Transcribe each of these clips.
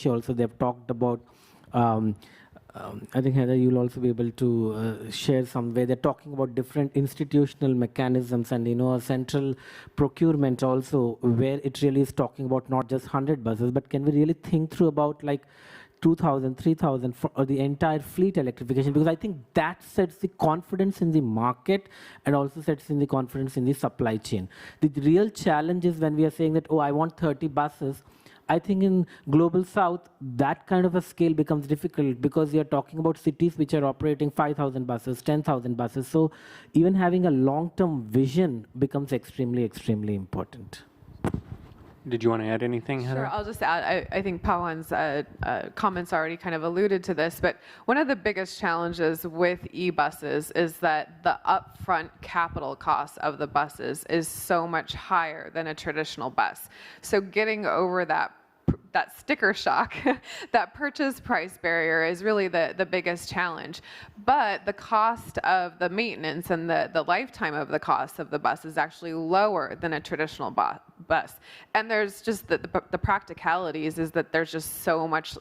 also they've talked about, I think, Heather, you'll also be able to share some way. They're talking about different institutional mechanisms and, a central procurement also, where it really is talking about not just 100 buses, but can we really think through about like 2,000, 3,000 or the entire fleet electrification? Because I think that sets the confidence in the market and also sets in the confidence in the supply chain. The real challenge is when we are saying that, oh, I want 30 buses. I think in Global South, that kind of a scale becomes difficult because you're talking about cities which are operating 5,000 buses, 10,000 buses. So even having a long-term vision becomes extremely, extremely important. Did you want to add anything, Heather? Sure, I'll just add, I think Pawan's comments already kind of alluded to this, but one of the biggest challenges with e-buses is that the upfront capital cost of the buses is so much higher than a traditional bus. So getting over that sticker shock, that purchase price barrier is really the biggest challenge. But the cost of the maintenance and the lifetime of the cost of the bus is actually lower than a traditional bus. And there's just the practicalities is that there's just so much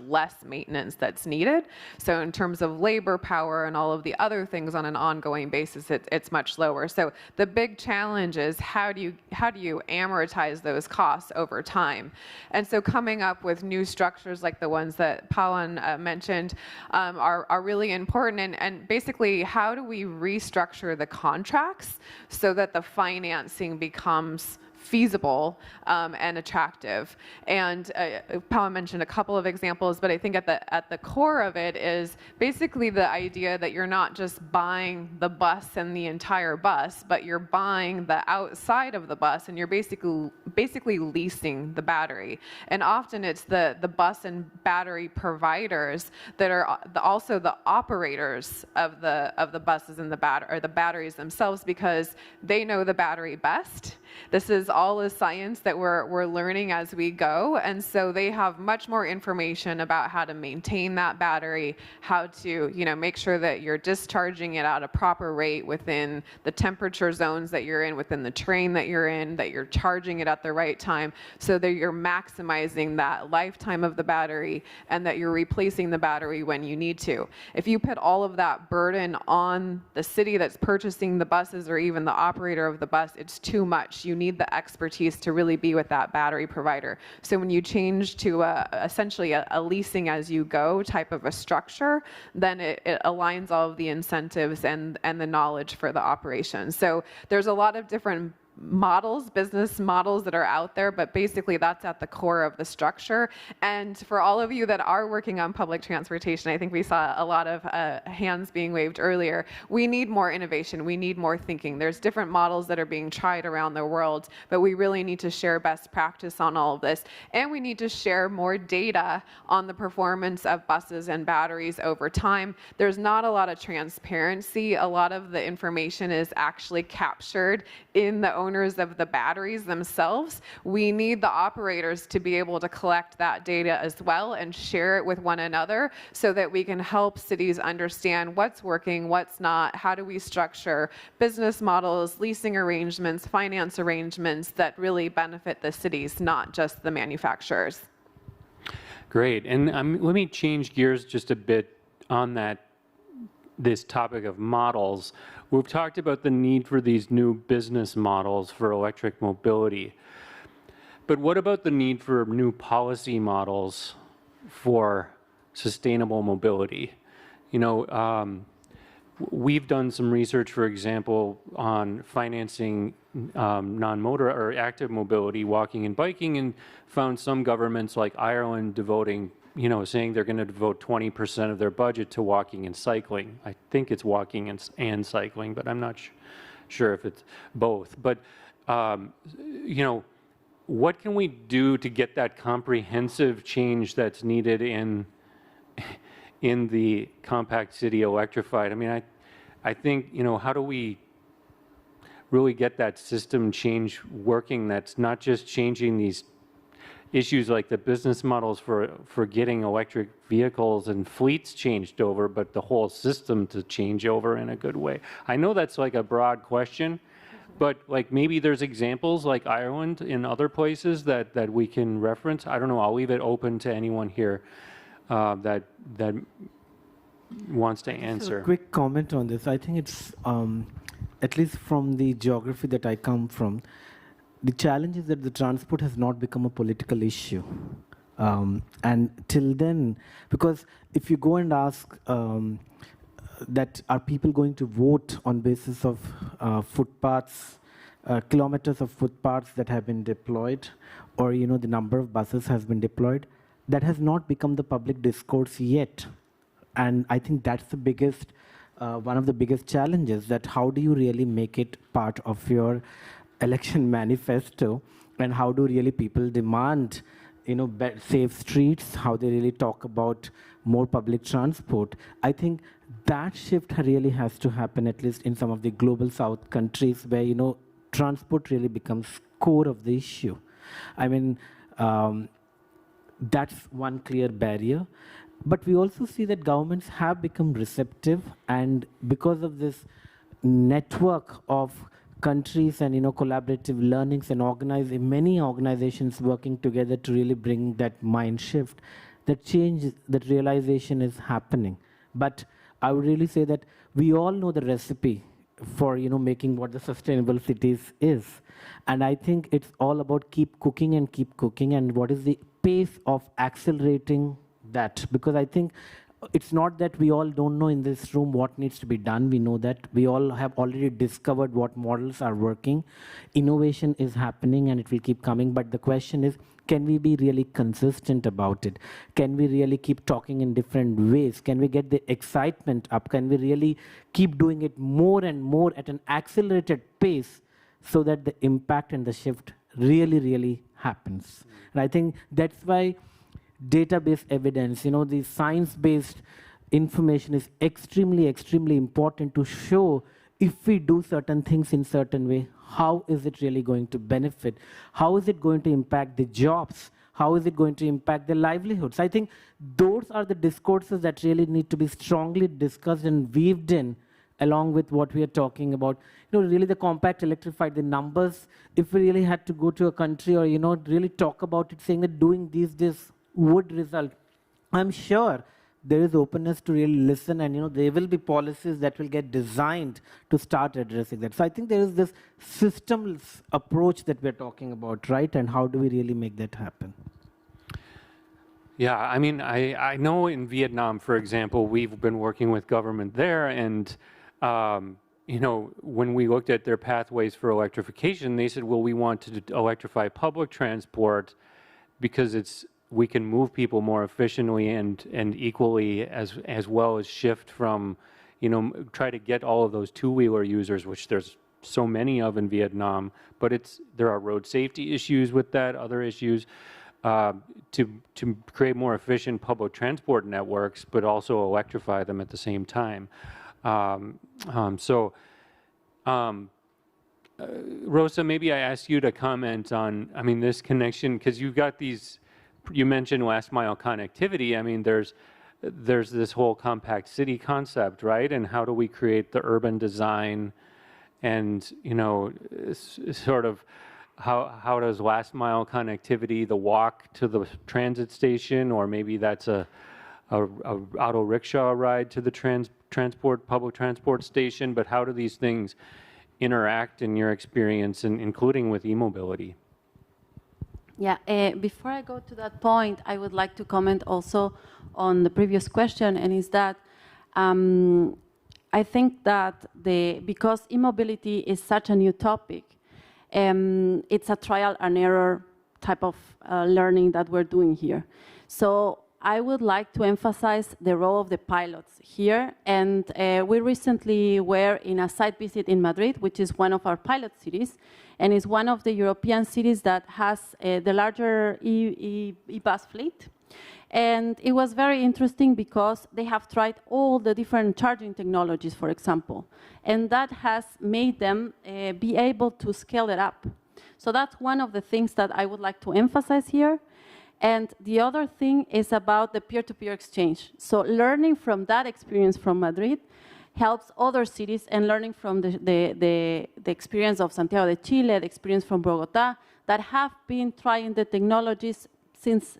less maintenance that's needed. So in terms of labor power and all of the other things on an ongoing basis, it's much lower. So the big challenge is how do you amortize those costs over time? And so coming up with new structures like the ones that Pawan mentioned are really important. And basically, how do we restructure the contracts so that the financing becomes feasible and attractive? And Pawan mentioned a couple of examples, but I think at the core of it is basically the idea that you're not just buying the bus and the entire bus, but you're buying the outside of the bus, and you're basically leasing the battery. And often it's the bus and battery providers that are also the operators of the buses and the batteries themselves, because they know the battery best. This is all the science that we're learning as we go, and so they have much more information about how to maintain that battery, how to make sure that you're discharging it at a proper rate within the temperature zones that you're in, within the terrain that you're in, that you're charging it at the right time, so that you're maximizing that lifetime of the battery and that you're replacing the battery when you need to. If you put all of that burden on the city that's purchasing the buses or even the operator of the bus, it's too much. You need the expertise to really be with that battery provider. So when you change to essentially a leasing as you go type of a structure, then it aligns all of the incentives and the knowledge for the operation. So there's a lot of different business models that are out there, but basically that's at the core of the structure. And for all of you that are working on public transportation, I think we saw a lot of hands being waved earlier. We need more innovation. We need more thinking. There's different models that are being tried around the world, but we really need to share best practice on all of this. And we need to share more data on the performance of buses and batteries over time. There's not a lot of transparency. A lot of the information is actually captured in the owners of the batteries themselves. We need the operators to be able to collect that data as well and share it with one another so that we can help cities understand what's working, what's not, how do we structure business models, leasing arrangements, finance arrangements that really benefit the cities, not just the manufacturers. Great. And let me change gears just a bit on this topic of models. We've talked about the need for these new business models for electric mobility. But what about the need for new policy models for sustainable mobility? We've done some research, for example, on financing non-motor or active mobility, walking and biking, and found some governments like Ireland devoting saying they're going to devote 20% of their budget to walking and cycling. I think it's walking and cycling, but I'm not sure if it's both. But, what can we do to get that comprehensive change that's needed in the compact city electrified? I mean, I think, how do we really get that system change working that's not just changing these issues like the business models for getting electric vehicles and fleets changed over, but the whole system to change over in a good way? I know that's like a broad question, but like maybe there's examples like Ireland in other places that we can reference. I don't know. I'll leave it open to anyone here that wants to answer. A quick comment on this. I think it's, at least from the geography that I come from, the challenge is that the transport has not become a political issue. And till then, because if you go and ask that are people going to vote on basis of footpaths, kilometers of footpaths that have been deployed, or the number of buses has been deployed, that has not become the public discourse yet. And I think that's the biggest, one of the biggest challenges, that how do you really make it part of your election manifesto, and how do really people demand safe streets, how they really talk about more public transport. I think that shift really has to happen, at least in some of the global south countries, where transport really becomes core of the issue. I mean, that's one clear barrier. But we also see that governments have become receptive, and because of this network of countries and collaborative learnings and many organizations working together to really bring that mind shift, that change, that realization is happening. But I would really say that we all know the recipe for making what the sustainable cities is, and I think it's all about keep cooking, and what is the pace of accelerating that, because I think it's not that we all don't know in this room what needs to be done. We know that. We all have already discovered what models are working. Innovation is happening and it will keep coming. But the question is, can we be really consistent about it? Can we really keep talking in different ways? Can we get the excitement up? Can we really keep doing it more and more at an accelerated pace so that the impact and the shift really, really happens? And I think that's why database evidence, the science-based information is extremely, extremely important to show if we do certain things in certain way, how is it really going to benefit? How is it going to impact the jobs? How is it going to impact the livelihoods? I think those are the discourses that really need to be strongly discussed and weaved in along with what we are talking about. Really the compact electrified, the numbers, if we really had to go to a country or, really talk about it, saying that doing this would result. I'm sure there is openness to really listen, and there will be policies that will get designed to start addressing that. So I think there is this systems approach that we're talking about, right? And how do we really make that happen? Yeah, I mean, I know in Vietnam, for example, we've been working with government there, and when we looked at their pathways for electrification, they said, well, we want to electrify public transport because we can move people more efficiently and equally, as well as shift from, try to get all of those two-wheeler users, which there's so many of in Vietnam, but there are road safety issues with that, other issues, to create more efficient public transport networks, but also electrify them at the same time. Rosa, maybe I ask you to comment on, this connection, because you've got these. You mentioned last mile connectivity. I mean, there's this whole compact city concept, right? And how do we create the urban design, and sort of how does last mile connectivity, the walk to the transit station, or maybe that's a auto rickshaw ride to the public transport station, but how do these things interact in your experience, and including with e-mobility? Yeah, before I go to that point, I would like to comment also on the previous question, and is that I think that because e-mobility is such a new topic, it's a trial and error type of learning that we're doing here. So I would like to emphasize the role of the pilots here, and we recently were in a site visit in Madrid, which is one of our pilot cities, and is one of the European cities that has the larger e-bus fleet. And it was very interesting because they have tried all the different charging technologies, for example, and that has made them be able to scale it up. So that's one of the things that I would like to emphasize here. And the other thing is about the peer-to-peer exchange. So learning from that experience from Madrid, helps other cities, and learning from the experience of Santiago de Chile, the experience from Bogota, that have been trying the technologies since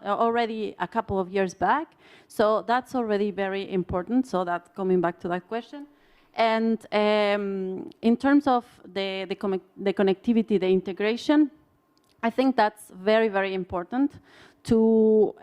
already a couple of years back. So that's already very important. So that's coming back to that question. And in terms of the connectivity, the integration, I think that's very, very important to,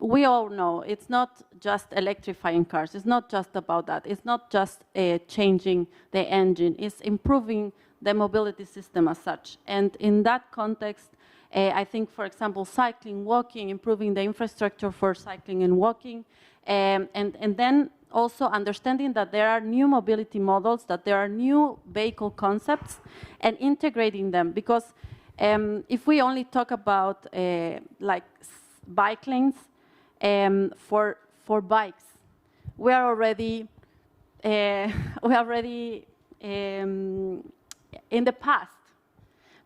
we all know it's not just electrifying cars. It's not just about that. It's not just changing the engine. It's improving the mobility system as such. And in that context, I think, for example, cycling, walking, improving the infrastructure for cycling and walking, and then also understanding that there are new mobility models, that there are new vehicle concepts, and integrating them. Because if we only talk about like bike lanes for bikes, we are already in the past,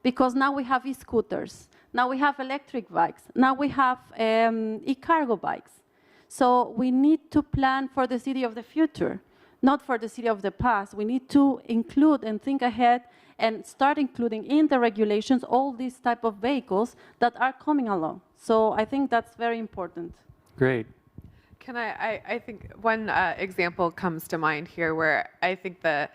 because now we have e-scooters, now we have electric bikes, now we have e-cargo bikes. So we need to plan for the city of the future, not for the city of the past. We need to include and think ahead and start including in the regulations all these type of vehicles that are coming along. So I think that's very important. Great. Can I think one example comes to mind here where I think the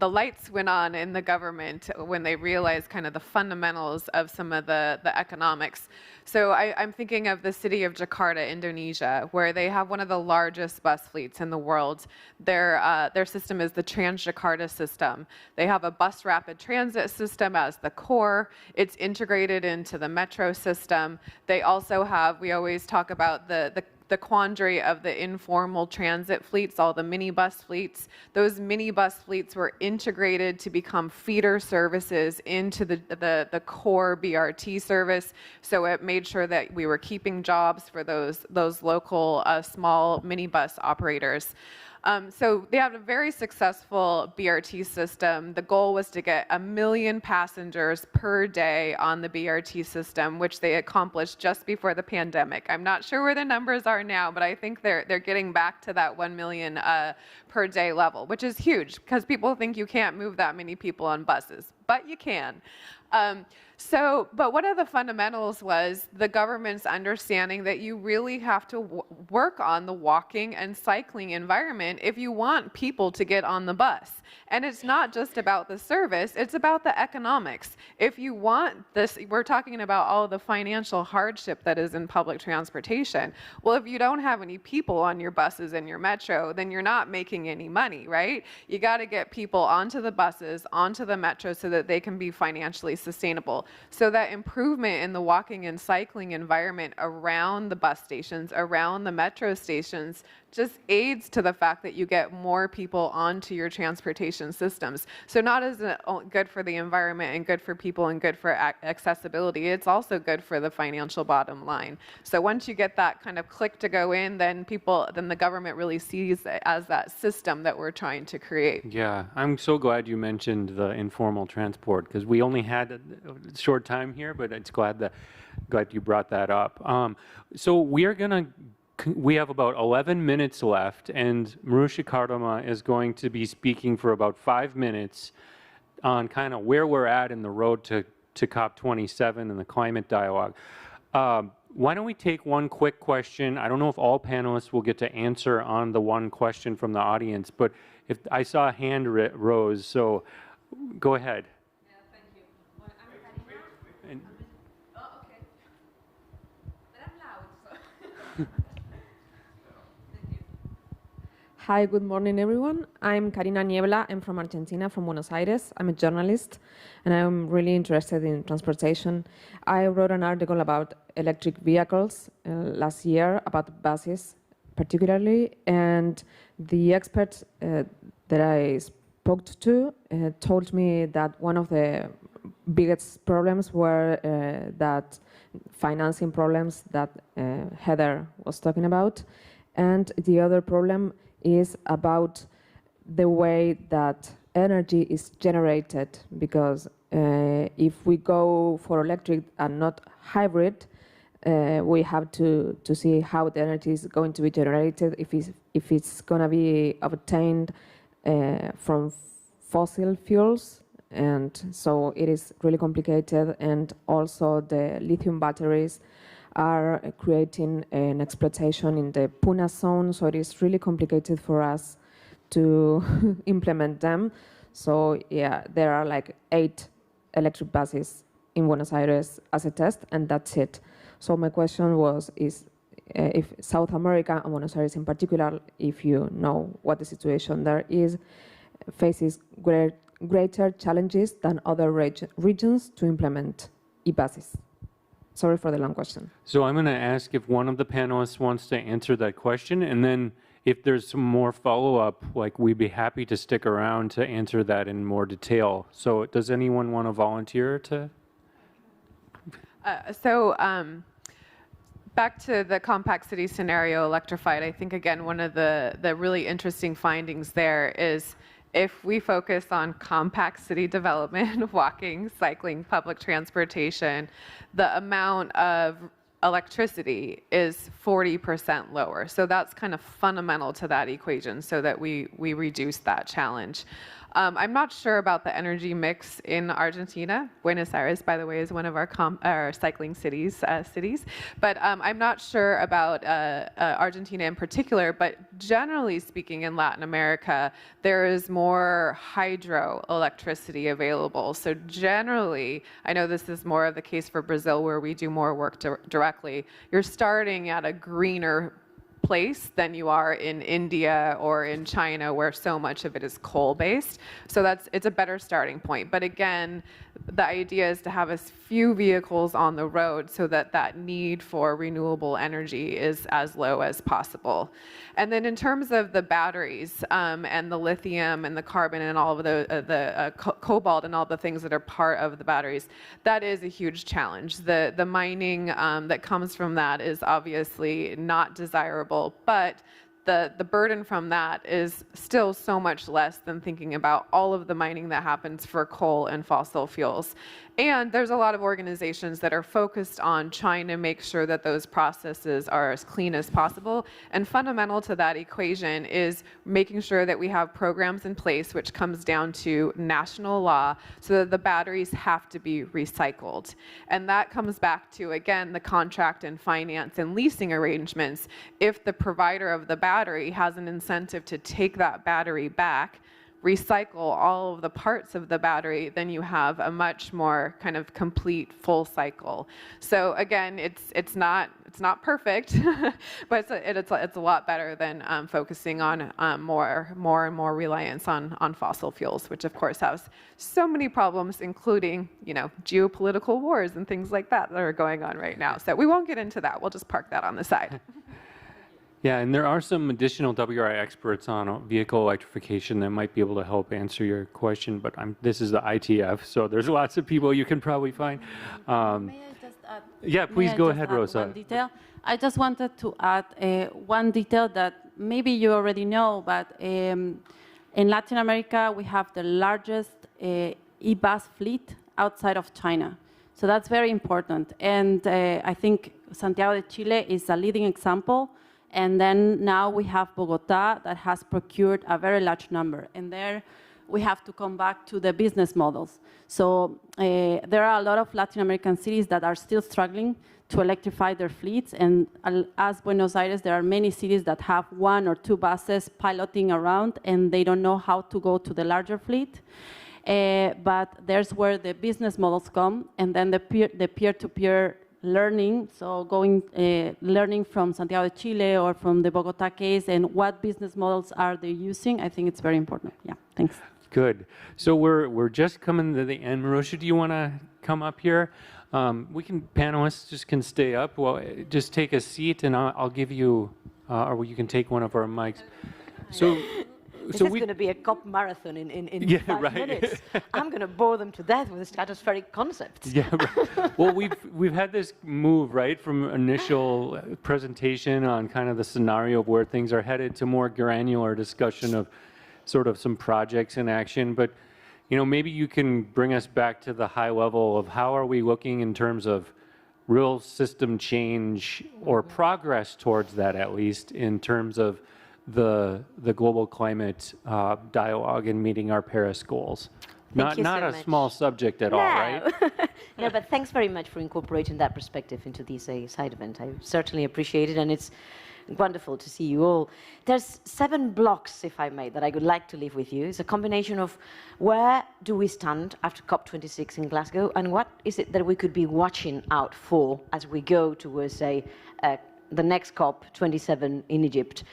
lights went on in the government when they realized kind of the fundamentals of some of the economics. So I'm thinking of the city of Jakarta, Indonesia, where they have one of the largest bus fleets in the world. Their system is the Trans-Jakarta system. They have a bus rapid transit system as the core. It's integrated into the metro system. They also have, we always talk about the quandary of the informal transit fleets, all the minibus fleets. Those minibus fleets were integrated to become feeder services into the core BRT service. So it made sure that we were keeping jobs for those local small minibus operators. So they have a very successful BRT system. The goal was to get 1 million passengers per day on the BRT system, which they accomplished just before the pandemic. I'm not sure where the numbers are now, but I think they're getting back to that 1 million per day level, which is huge because people think you can't move that many people on buses, but you can. But one of the fundamentals was the government's understanding that you really have to work on the walking and cycling environment if you want people to get on the bus. And it's not just about the service, it's about the economics. If you want this, we're talking about all the financial hardship that is in public transportation. Well, if you don't have any people on your buses and your metro, then you're not making any money, right? You got to get people onto the buses, onto the metro so that they can be financially sustainable. So that improvement in the walking and cycling environment around the bus stations, around the metro stations, just aids to the fact that you get more people onto your transportation systems. So not as good for the environment and good for people and good for accessibility, it's also good for the financial bottom line. So once you get that kind of click to go in, then the government really sees it as that system that we're trying to create. Yeah, I'm so glad you mentioned the informal transport because we only had a short time here, but it's glad you brought that up. So we have about 11 minutes left, and Marusha Kardama is going to be speaking for about 5 minutes on kind of where we're at in the road to COP27 and the climate dialogue. Why don't we take one quick question? I don't know if all panelists will get to answer on the one question from the audience, but if I saw a hand rose, so go ahead. Yeah, thank you. Well, I'm Karina. Oh, okay. But I'm loud, so. Hi, good morning, everyone. I'm Karina Niebla. I'm from Argentina, from Buenos Aires. I'm a journalist, and I'm really interested in transportation. I wrote an article about electric vehicles last year, about buses particularly, and the experts that I spoke to told me that one of the biggest problems were that financing problems that Heather was talking about, and the other problem is about the way that energy is generated, because if we go for electric and not hybrid, We have to see how the energy is going to be generated, if it's going to be obtained from fossil fuels, and so it is really complicated. And also the lithium batteries are creating an exploitation in the Puna zone, so it is really complicated for us to implement them. So yeah, there are like 8 electric buses in Buenos Aires as a test, and that's it. So my question is if South America, and Buenos Aires in particular, if you know what the situation there is, faces greater challenges than other regions to implement e-buses. Sorry for the long question. So I'm going to ask if one of the panelists wants to answer that question, and then if there's some more follow-up, like we'd be happy to stick around to answer that in more detail. So does anyone want to volunteer to? Back to the compact city scenario, electrified, I think, again, one of the really interesting findings there is if we focus on compact city development, walking, cycling, public transportation, the amount of electricity is 40% lower. So that's kind of fundamental to that equation so that we reduce that challenge. I'm not sure about the energy mix in Argentina. Buenos Aires, by the way, is one of our cycling cities. But I'm not sure about Argentina in particular. But generally speaking, in Latin America, there is more hydroelectricity available. So generally, I know this is more of the case for Brazil, where we do more work directly. You're starting at a greener place than you are in India or in China, where so much of it is coal-based. So it's a better starting point. But again, the idea is to have as few vehicles on the road so that that need for renewable energy is as low as possible. And then in terms of the batteries and the lithium and the carbon and all of the cobalt and all the things that are part of the batteries, that is a huge challenge. The mining that comes from that is obviously not desirable, but the burden from that is still so much less than thinking about all of the mining that happens for coal and fossil fuels. And there's a lot of organizations that are focused on trying to make sure that those processes are as clean as possible. And fundamental to that equation is making sure that we have programs in place, which comes down to national law, so that the batteries have to be recycled. And that comes back to, again, the contract and finance and leasing arrangements. If the provider of the battery has an incentive to take that battery back, recycle all of the parts of the battery, then you have a much more kind of complete full cycle. So again, it's not perfect, but it's a lot better than focusing on more and more reliance on fossil fuels, which of course has so many problems, including geopolitical wars and things like that are going on right now. So we won't get into that. We'll just park that on the side. Yeah, and there are some additional WRI experts on vehicle electrification that might be able to help answer your question, but this is the ITF, so there's lots of people you can probably find. May I just add? Yeah, please go ahead, Rosa. One detail. I just wanted to add one detail that maybe you already know, but in Latin America, we have the largest e-bus fleet outside of China. So that's very important. And I think Santiago de Chile is a leading example. And then now we have Bogota that has procured a very large number. And there we have to come back to the business models. So there are a lot of Latin American cities that are still struggling to electrify their fleets. And as Buenos Aires, there are many cities that have 1 or 2 buses piloting around, and they don't know how to go to the larger fleet. But there's where the business models come, and then the peer-to-peer learning, so learning from Santiago de Chile or from the Bogota case and what business models are they using, I think it's very important. Yeah, thanks. Good. So we're just coming to the end. Marusha, do you want to come up here? Panelists just can stay up. Well, just take a seat and I'll give you, or you can take one of our mics. This is going to be a COP marathon in 5 minutes. I'm going to bore them to death with stratospheric concepts. Yeah, right. Well, we've had this move, right, from initial presentation on kind of the scenario of where things are headed to more granular discussion of sort of some projects in action. But, maybe you can bring us back to the high level of how are we looking in terms of real system change or progress towards that, at least in terms of the global climate dialogue and meeting our Paris goals. Thank you Not so a much. small subject at all, right? No, but thanks very much for incorporating that perspective into this side event. I certainly appreciate it, and it's wonderful to see you all. There's 7 blocks, if I may, that I would like to leave with you. It's a combination of where do we stand after COP26 in Glasgow, and what is it that we could be watching out for as we go towards, say, the next COP27 in Egypt.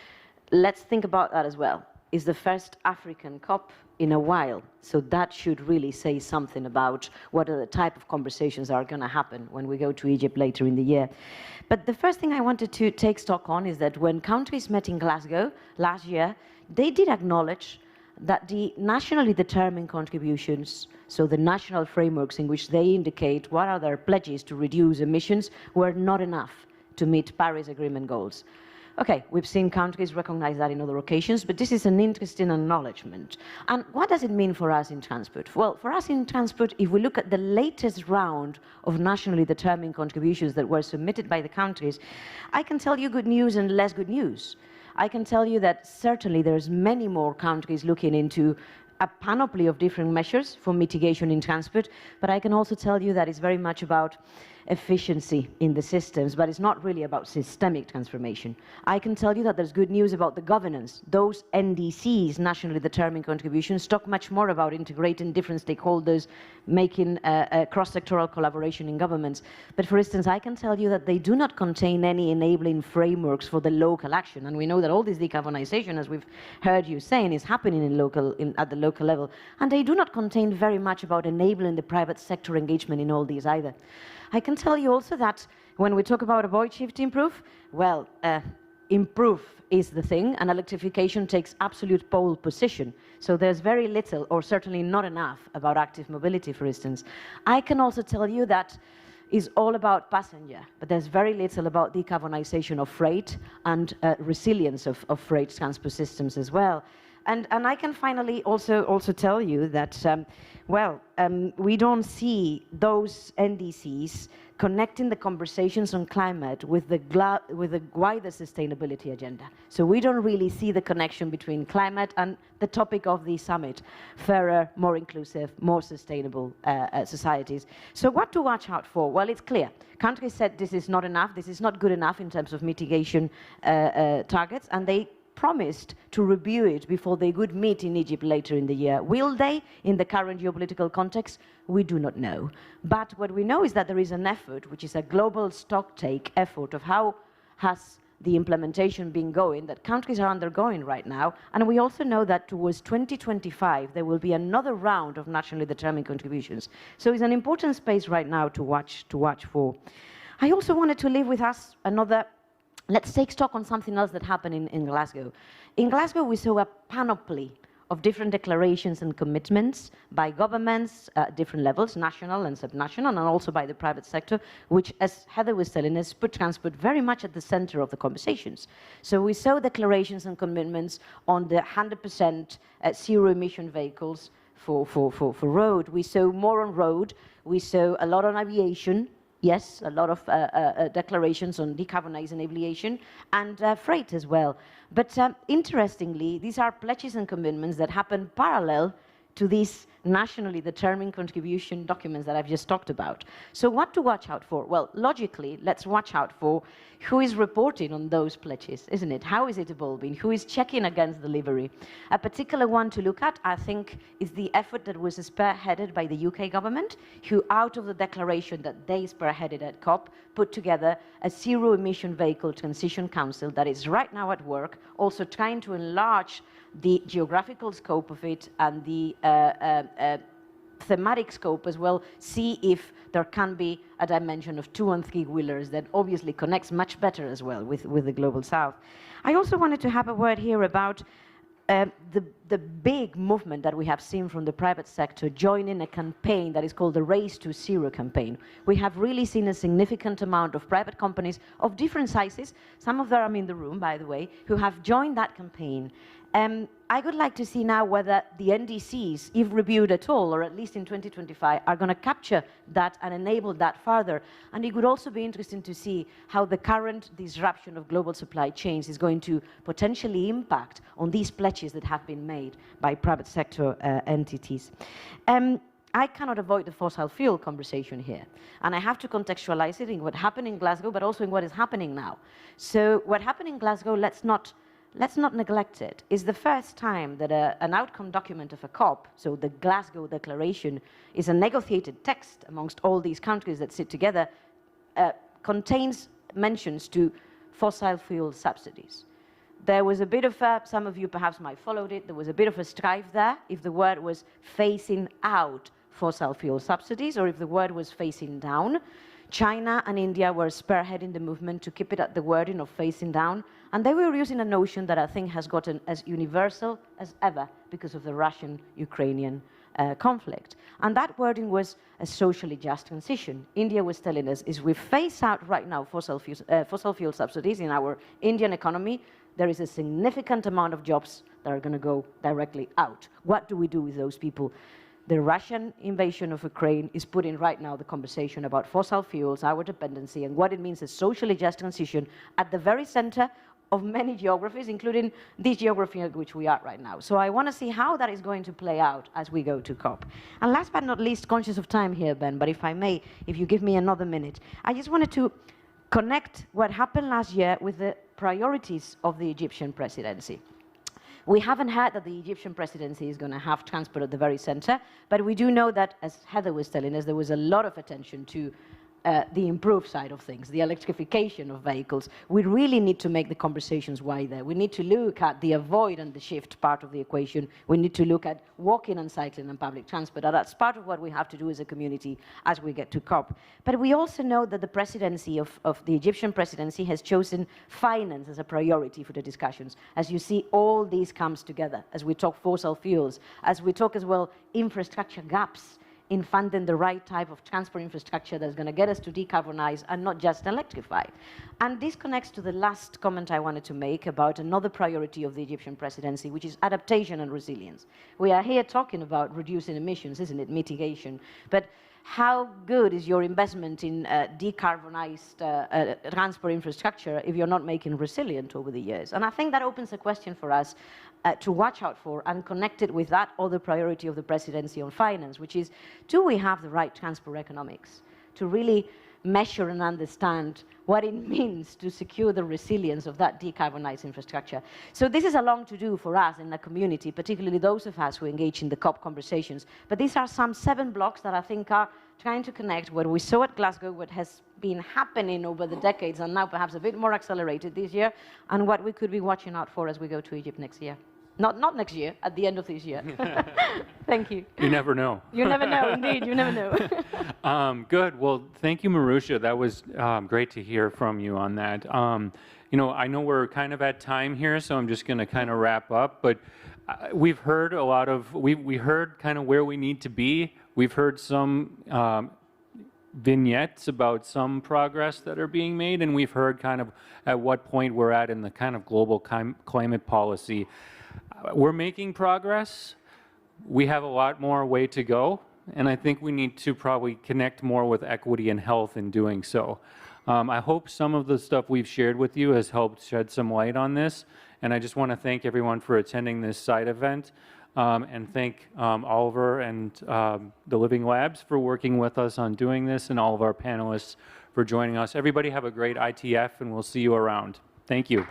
Let's think about that as well. It's the first African COP in a while, so that should really say something about what are the type of conversations that are going to happen when we go to Egypt later in the year. But the first thing I wanted to take stock on is that when countries met in Glasgow last year, they did acknowledge that the nationally determined contributions, so the national frameworks in which they indicate what are their pledges to reduce emissions, were not enough to meet Paris Agreement goals. Okay, we've seen countries recognize that in other occasions, but this is an interesting acknowledgement. And what does it mean for us in transport? Well, for us in transport, if we look at the latest round of nationally determined contributions that were submitted by the countries, I can tell you good news and less good news. I can tell you that certainly there's many more countries looking into a panoply of different measures for mitigation in transport, but I can also tell you that it's very much about efficiency in the systems, but it's not really about systemic transformation. I can tell you that there's good news about the governance. Those NDCs, nationally determined contributions, talk much more about integrating different stakeholders, making a cross-sectoral collaboration in governments. But for instance, I can tell you that they do not contain any enabling frameworks for the local action. And we know that all this decarbonisation, as we've heard you saying, is happening at the local level. And they do not contain very much about enabling the private sector engagement in all these either. I can tell you also that when we talk about avoid, shift, improve, well, improve is the thing, and electrification takes absolute pole position. So there's very little, or certainly not enough, about active mobility, for instance. I can also tell you that is all about passenger, but there's very little about decarbonisation of freight and resilience of freight transport systems as well. And I can finally also tell you that, we don't see those NDCs connecting the conversations on climate with the wider sustainability agenda. So we don't really see the connection between climate and the topic of the summit, fairer, more inclusive, more sustainable societies. So what to watch out for? Well, it's clear. Countries said this is not enough, this is not good enough in terms of mitigation targets, and they promised to review it before they would meet in Egypt later in the year. Will they, in the current geopolitical context? We do not know. But what we know is that there is an effort, which is a global stocktake effort of how has the implementation been going, that countries are undergoing right now. And we also know that towards 2025, there will be another round of nationally determined contributions. So it's an important space right now to watch for. I also wanted to leave with us another. Let's take stock on something else that happened in Glasgow. In Glasgow, we saw a panoply of different declarations and commitments by governments at different levels, national and subnational, and also by the private sector, which, as Heather was telling us, put transport very much at the center of the conversations. So we saw declarations and commitments on the 100% zero-emission vehicles for road. We saw more on road. We saw a lot on aviation. Yes, a lot of declarations on decarbonizing aviation and freight as well. But interestingly, these are pledges and commitments that happen parallel to these nationally determined contribution documents that I've just talked about. So what to watch out for? Well, logically, let's watch out for who is reporting on those pledges, isn't it? How is it evolving? Who is checking against delivery? A particular one to look at, I think, is the effort that was spearheaded by the UK government, who, out of the declaration that they spearheaded at COP, put together a zero-emission vehicle transition council that is right now at work, also trying to enlarge the geographical scope of it and the thematic scope as well, see if there can be a dimension of 2- and 3-wheelers that obviously connects much better as well with the Global South. I also wanted to have a word here about the the big movement that we have seen from the private sector joining a campaign that is called the Race to Zero campaign. We have really seen a significant amount of private companies of different sizes, some of them are in the room, by the way, who have joined that campaign. I would like to see now whether the NDCs, if reviewed at all, or at least in 2025, are going to capture that and enable that further. And it would also be interesting to see how the current disruption of global supply chains is going to potentially impact on these pledges that have been made by private sector entities. I cannot avoid the fossil fuel conversation here. And I have to contextualize it in what happened in Glasgow, but also in what is happening now. So what happened in Glasgow, let's not neglect it. It's the first time that an outcome document of a COP, so the Glasgow Declaration, is a negotiated text amongst all these countries that sit together, contains mentions to fossil fuel subsidies. There was a bit of some of you perhaps might have followed it, there was a bit of a strife there if the word was phasing out fossil fuel subsidies or if the word was phasing down. China and India were spearheading the movement to keep it at the wording of phasing down, and they were using a notion that I think has gotten as universal as ever because of the Russian-Ukrainian conflict. And that wording was a socially just transition. India was telling us, is we phase out right now fossil fuel subsidies in our Indian economy, there is a significant amount of jobs that are going to go directly out. What do we do with those people? The Russian invasion of Ukraine is putting right now the conversation about fossil fuels, our dependency, and what it means as socially just transition at the very center of many geographies, including this geography at which we are right now. So I want to see how that is going to play out as we go to COP. And last but not least, conscious of time here, Ben, but if I may, if you give me another minute, I just wanted to connect what happened last year with the priorities of the Egyptian presidency. We haven't heard that the Egyptian presidency is going to have transport at the very center, but we do know that, as Heather was telling us, there was a lot of attention to the improved side of things, the electrification of vehicles. We really need to make the conversations wider. We need to look at the avoid and the shift part of the equation. We need to look at walking and cycling and public transport. And that's part of what we have to do as a community as we get to COP. But we also know that the presidency of the Egyptian presidency has chosen finance as a priority for the discussions. As you see, all these comes together as we talk fossil fuels, as we talk as well infrastructure gaps in funding the right type of transport infrastructure that's going to get us to decarbonize and not just electrify. And this connects to the last comment I wanted to make about another priority of the Egyptian presidency, which is adaptation and resilience. We are here talking about reducing emissions, isn't it, mitigation, but how good is your investment in decarbonized transport infrastructure if you're not making resilient over the years? And I think that opens a question for us to watch out for and connect it with that other priority of the presidency on finance, which is, do we have the right transport economics to really measure and understand what it means to secure the resilience of that decarbonized infrastructure? So this is a long to-do for us in the community, particularly those of us who engage in the COP conversations. But these are some 7 blocks that I think are trying to connect what we saw at Glasgow, what has been happening over the decades, and now perhaps a bit more accelerated this year, and what we could be watching out for as we go to Egypt next year. Not next year, at the end of this year. Thank you. You never know. You never know, indeed, you never know. Good. Well, thank you, Marusha. That was great to hear from you on that. You know, I know we're kind of at time here, so I'm just going to kind of wrap up. But we've heard a lot of, we heard kind of where we need to be. We've heard some vignettes about some progress that are being made, and we've heard kind of at what point we're at in the kind of global climate policy. We're making progress. We have a lot more way to go, and I think we need to probably connect more with equity and health in doing so. I hope some of the stuff we've shared with you has helped shed some light on this, and I just want to thank everyone for attending this side event, and thank Oliver and the Living Labs for working with us on doing this, and all of our panelists for joining us. Everybody have a great ITF, and we'll see you around. Thank you.